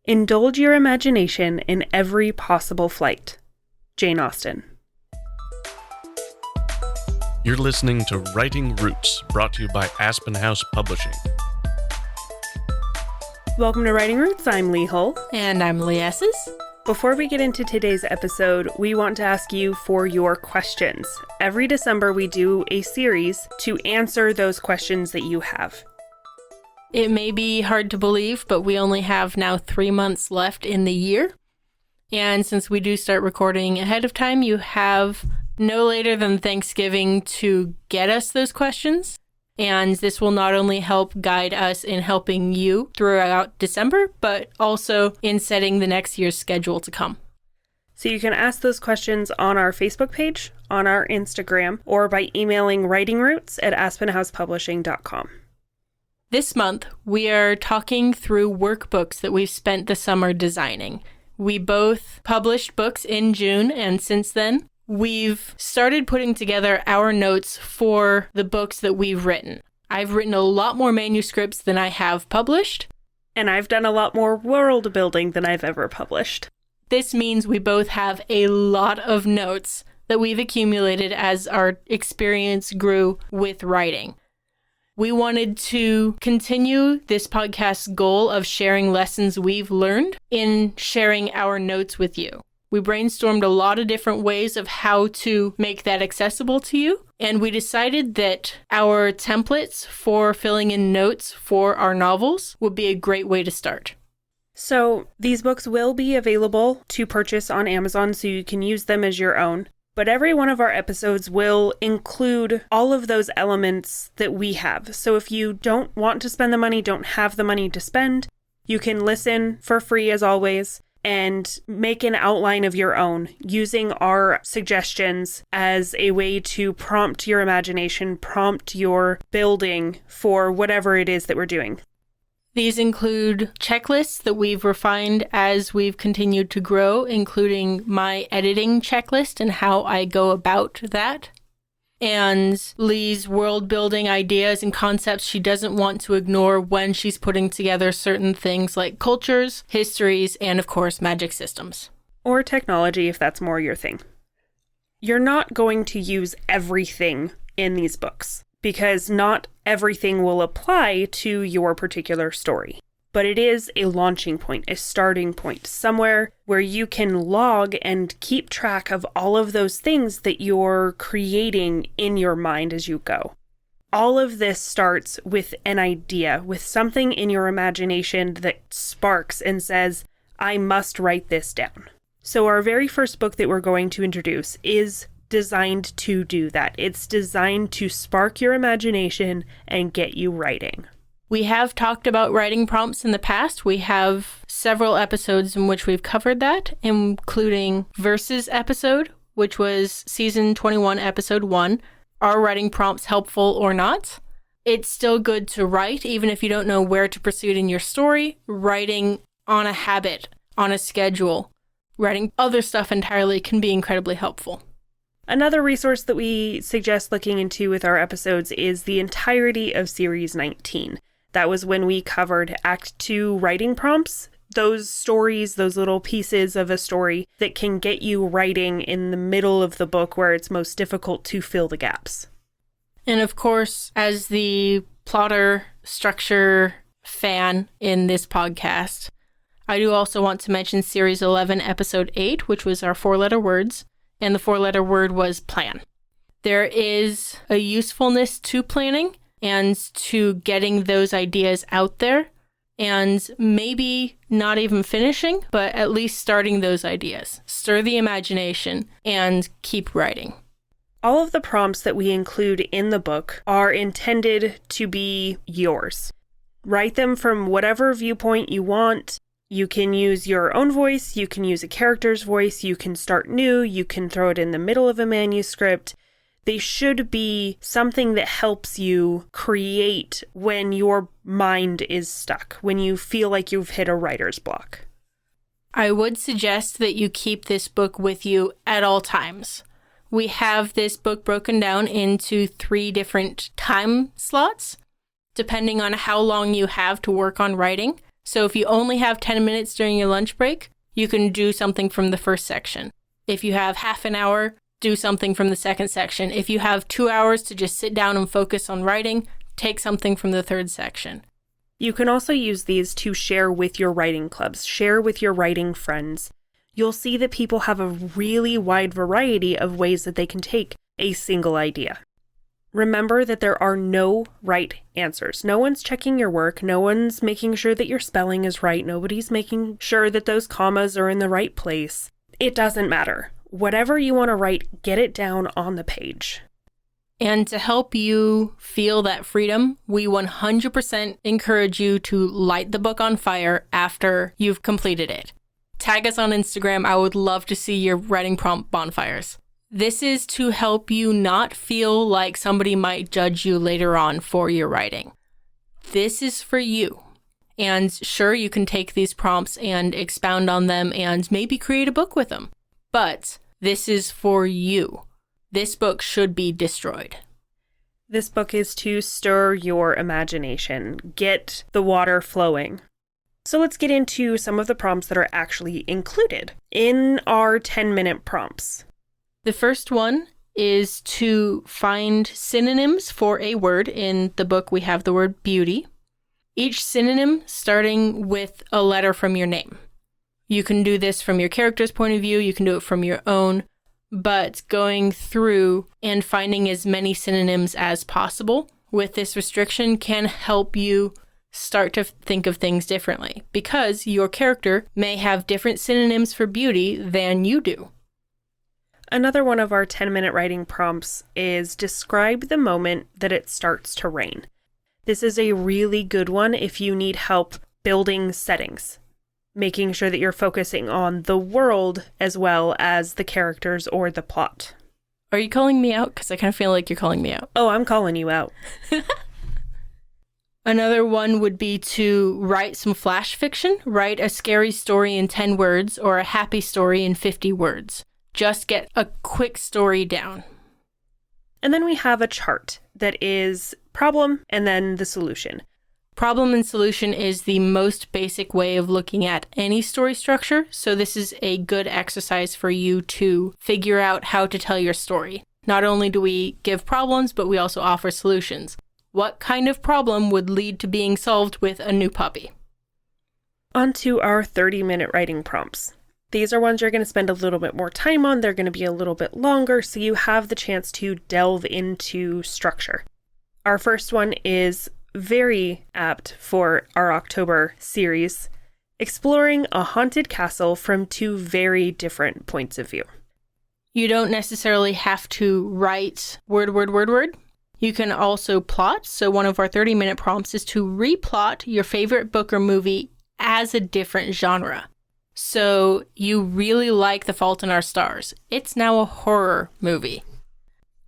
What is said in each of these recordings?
Indulge your imagination in every possible flight. Jane Austen. You're listening to Writing Roots, brought to you by Aspen House Publishing. Welcome to Writing Roots. I'm Leigh Hull. And I'm Leigh Esses. Before we get into today's episode, we want to ask you for your questions. Every December, we do a series to answer those questions that you have. It may be hard to believe, but we only have now 3 months left in the year. And since we do start recording ahead of time, you have no later than Thanksgiving to get us those questions. And this will not only help guide us in helping you throughout December, but also in setting the next year's schedule to come. So you can ask those questions on our Facebook page, on our Instagram, or by emailing writingroots@aspenhousepublishing.com. This month, we are talking through workbooks that we've spent the summer designing. We both published books in June, and since then, we've started putting together our notes for the books that we've written. I've written a lot more manuscripts than I have published. And I've done a lot more world building than I've ever published. This means we both have a lot of notes that we've accumulated as our experience grew with writing. We wanted to continue this podcast's goal of sharing lessons we've learned in sharing our notes with you. We brainstormed a lot of different ways of how to make that accessible to you, and we decided that our templates for filling in notes for our novels would be a great way to start. So these books will be available to purchase on Amazon, so you can use them as your own. But every one of our episodes will include all of those elements that we have. So if you don't want to spend the money, don't have the money to spend, you can listen for free as always and make an outline of your own using our suggestions as a way to prompt your imagination, prompt your building for whatever it is that we're doing. These include checklists that we've refined as we've continued to grow, including my editing checklist and how I go about that, and Leigh's world building ideas and concepts she doesn't want to ignore when she's putting together certain things like cultures, histories, and of course magic systems. Or technology if that's more your thing. You're not going to use everything in these books, because not everything will apply to your particular story. But it is a launching point, a starting point, somewhere where you can log and keep track of all of those things that you're creating in your mind as you go. All of this starts with an idea, with something in your imagination that sparks and says, I must write this down. So our very first book that we're going to introduce is designed to do that. It's designed to spark your imagination and get you writing. We have talked about writing prompts in the past. We have several episodes in which we've covered that, including Verses episode, which was season 21, episode 1. Are writing prompts helpful or not? It's still good to write, even if you don't know where to proceed in your story. Writing on a habit, on a schedule, writing other stuff entirely can be incredibly helpful. Another resource that we suggest looking into with our episodes is the entirety of Series 19. That was when we covered Act 2 writing prompts, those stories, those little pieces of a story that can get you writing in the middle of the book where it's most difficult to fill the gaps. And of course, as the plotter structure fan in this podcast, I do also want to mention Series 11, Episode 8, which was our 4-letter words. And the 4-letter word was plan. There is a usefulness to planning and to getting those ideas out there, and maybe not even finishing, but at least starting those ideas. Stir the imagination and keep writing. All of the prompts that we include in the book are intended to be yours. Write them from whatever viewpoint you want. You can use your own voice, you can use a character's voice, you can start new, you can throw it in the middle of a manuscript. They should be something that helps you create when your mind is stuck, when you feel like you've hit a writer's block. I would suggest that you keep this book with you at all times. We have this book broken down into 3 different time slots, depending on how long you have to work on writing. So if you only have 10 minutes during your lunch break, you can do something from the first section. If you have half an hour, do something from the second section. If you have 2 hours to just sit down and focus on writing, take something from the third section. You can also use these to share with your writing clubs, share with your writing friends. You'll see that people have a really wide variety of ways that they can take a single idea. Remember that there are no right answers. No one's checking your work. No one's making sure that your spelling is right. Nobody's making sure that those commas are in the right place. It doesn't matter. Whatever you want to write, get it down on the page. And to help you feel that freedom, we 100% encourage you to light the book on fire after you've completed it. Tag us on Instagram. I would love to see your writing prompt bonfires. This is to help you not feel like somebody might judge you later on for your writing. This is for you. And sure, you can take these prompts and expound on them and maybe create a book with them. But this is for you. This book should be destroyed. This book is to stir your imagination, get the water flowing. So let's get into some of the prompts that are actually included in our 10-minute prompts. The first one is to find synonyms for a word. In the book, we have the word beauty. Each synonym starting with a letter from your name. You can do this from your character's point of view. You can do it from your own. But going through and finding as many synonyms as possible with this restriction can help you start to think of things differently, because your character may have different synonyms for beauty than you do. Another one of our 10-minute writing prompts is describe the moment that it starts to rain. This is a really good one if you need help building settings, making sure that you're focusing on the world as well as the characters or the plot. Are you calling me out? Because I kind of feel like you're calling me out. Oh, I'm calling you out. Another one would be to write some flash fiction. Write a scary story in 10 words or a happy story in 50 words. Just get a quick story down. And then we have a chart that is problem and then the solution. Problem and solution is the most basic way of looking at any story structure, so this is a good exercise for you to figure out how to tell your story. Not only do we give problems, but we also offer solutions. What kind of problem would lead to being solved with a new puppy? On to our 30-minute writing prompts. These are ones you're going to spend a little bit more time on. They're going to be a little bit longer, so you have the chance to delve into structure. Our first one is very apt for our October series, exploring a haunted castle from two very different points of view. You don't necessarily have to write word. You can also plot. So one of our 30-minute prompts is to replot your favorite book or movie as a different genre. So you really like The Fault in Our Stars. It's now a horror movie.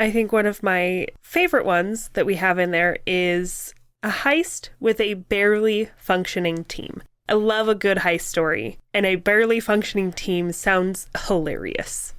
I think one of my favorite ones that we have in there is a heist with a barely functioning team. I love a good heist story, and a barely functioning team sounds hilarious.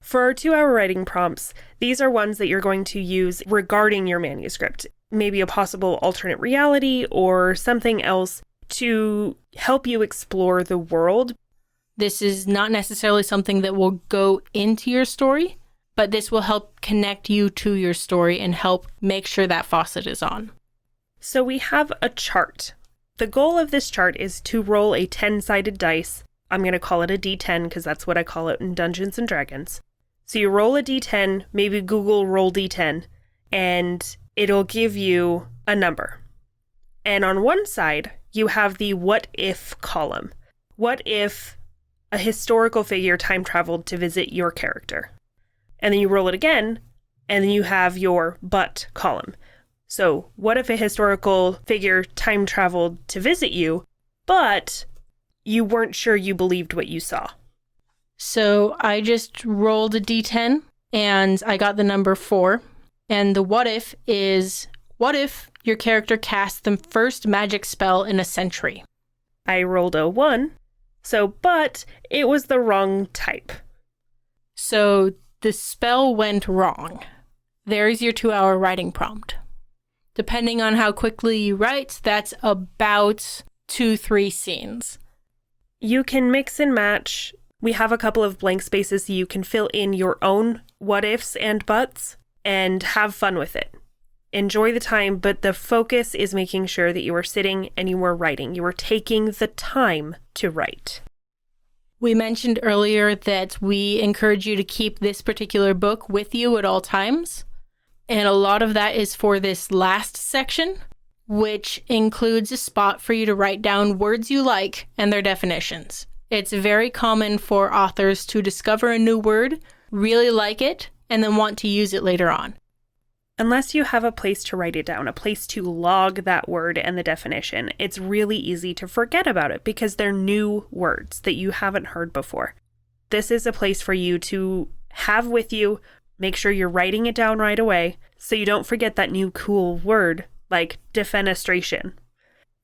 For our 2-hour writing prompts, these are ones that you're going to use regarding your manuscript, maybe a possible alternate reality or something else to help you explore the world. This is not necessarily something that will go into your story, but this will help connect you to your story and help make sure that faucet is on. So we have a chart. The goal of this chart is to roll a 10-sided dice. I'm going to call it a D10 because that's what I call it in Dungeons & Dragons. So you roll a D10, maybe Google roll D10, and it'll give you a number. And on one side, you have the what if column. What if a historical figure time traveled to visit your character? And then you roll it again, and then you have your but column. So what if a historical figure time traveled to visit you, but you weren't sure you believed what you saw? So I just rolled a D10, and I got the number 4. And the what if is, what if your character casts the first magic spell in a century? I rolled a 1, but it was the wrong type. So the spell went wrong. There's your 2-hour writing prompt. Depending on how quickly you write, that's about 2-3 scenes. You can mix and match. We have a couple of blank spaces so you can fill in your own what ifs and buts and have fun with it. Enjoy the time, but the focus is making sure that you are sitting and you are writing. You are taking the time to write. We mentioned earlier that we encourage you to keep this particular book with you at all times. And a lot of that is for this last section, which includes a spot for you to write down words you like and their definitions. It's very common for authors to discover a new word, really like it, and then want to use it later on. Unless you have a place to write it down, a place to log that word and the definition, it's really easy to forget about it because they're new words that you haven't heard before. This is a place for you to have with you. Make sure you're writing it down right away so you don't forget that new cool word like defenestration.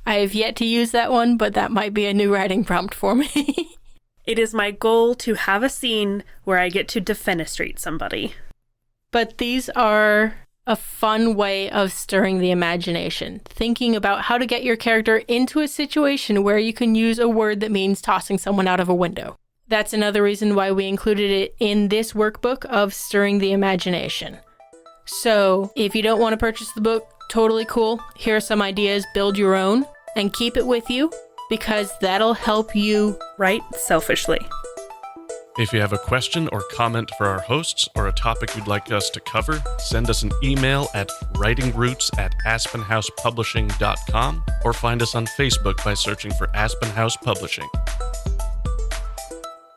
I have yet to use that one, but that might be a new writing prompt for me. It is my goal to have a scene where I get to defenestrate somebody. But these are a fun way of stirring the imagination, thinking about how to get your character into a situation where you can use a word that means tossing someone out of a window. That's another reason why we included it in this workbook of stirring the imagination. So if you don't want to purchase the book, totally cool. Here are some ideas, build your own, and keep it with you because that'll help you write selfishly. If you have a question or comment for our hosts or a topic you'd like us to cover, send us an email at writingroots@aspenhousepublishing.com or find us on Facebook by searching for Aspen House Publishing.